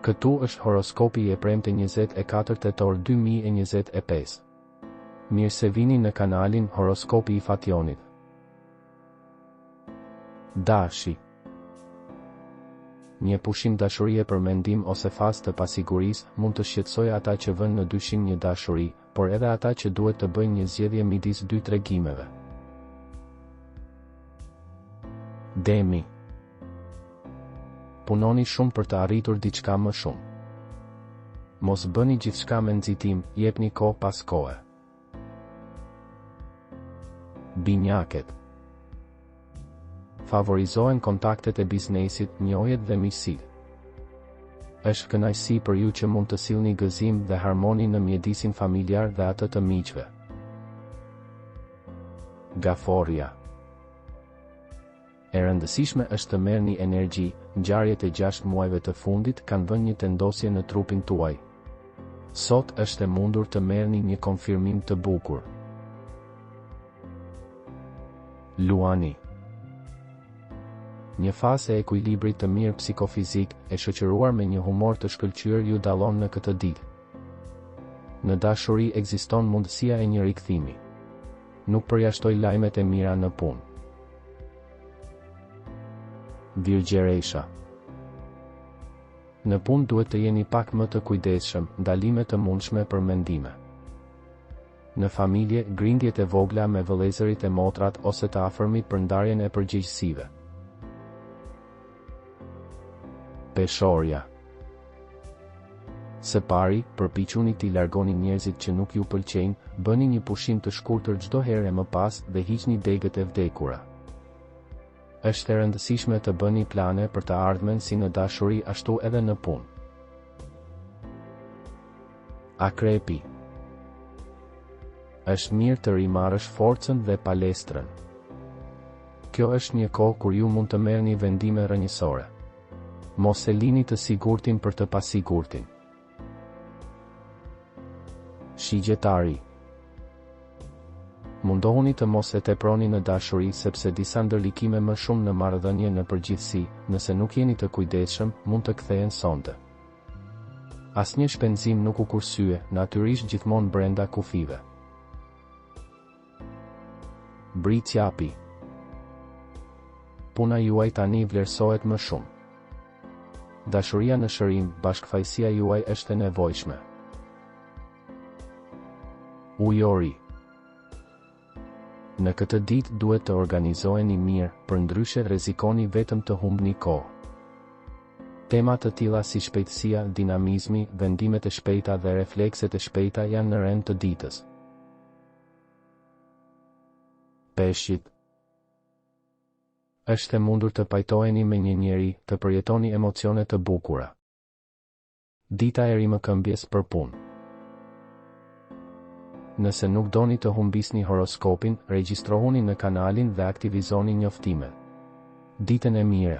Këtu është horoskopi i premte 24 tetor 2025. Mirë se vini në kanalin Horoskopi i Fationit. Dashi. Një pushim dashurie për mendim ose fazë të pasigurisë mund të shqetësojë ata që vënë në dyshim një dashuri, por edhe ata që duhet të bëjnë një zgjedhje midis dy tregimeve. Demi. Punoni shumë për të arritur diçka më shumë. Mos bëni gjithçka me nxitim, jepni kohë pas kohe. Binjaket. Favorizohen kontaktet e biznesit, njohjet dhe miqësitë. Është kënaqësi për ju që mund të sillni gëzim dhe harmoni në mjedisin familjar dhe atë të miqve. Gaforja. E rëndësishme është të merrni energji, ngjarjet e 6 muajve të fundit kanë vënë një tendosje në trupin tuaj. Sot është e mundur të merrni një konfirmim të bukur. Luani. Një fazë e ekuilibrit të mirë psikofizik, e shoqëruar me një humor të shkëlqyer ju dallon në këtë ditë. Në dashuri ekziston mundësia e një rikthimi. Nuk përjashtoj lajmet e mira në punë. Virgjeresha. Në punë duhet të jeni pak më të kujdesshëm, ndalime të mundshme për mendime. Në familje, grindjet e vogla me vëllezërit e motrat ose të afërmit për ndarjen e përgjegjësive. Peshorja. Së pari, përpiquni t'i largoni njerëzit që nuk ju pëlqejnë, bëni një pushim të shkurtër çdo herë e më pas dhe hiqni degët e vdekura. Është e rëndësishme të bëni plane për të ardhmen si në dashuri ashtu edhe në punë. Akrepi. Është mirë të rimarrësh forcën dhe palestrën. Kjo është një kohë kur ju mund të merrni vendime rrënjësore. Mos e lini të sigurtin për të pasigurtin. Shigjetari. Mundohuni të mos e teproni në dashuri sepse disa ndërlikime më shumë në marrëdhënie në përgjithësi, nëse nuk jeni të kujdesshëm, mund të kthehen sonte. Asnjë shpenzim nuk u kursye, natyrisht gjithmonë brenda kufive. Britsjapi. Puna juaj tani vlerësohet më shumë. Dashuria në shërim, bashkëfaqësia juaj është e nevojshme. Ujori. Në këtë ditë duhet të organizoheni mirë, përndryshe rrezikoni vetëm të humbni kohë. Tema të tilla si shpejtësia, dinamizmi, vendimet e shpejta dhe reflekset e shpejta janë në rend të ditës. Peshqit. Është e mundur të pajtoheni me një njeri, të përjetoni emocione të bukura. Dita e rimëkëmbjes për punë. Nëse nuk doni të humbisni horoskopin, regjistrohuni në kanalin dhe aktivizoni njoftimet. Ditën e mirë.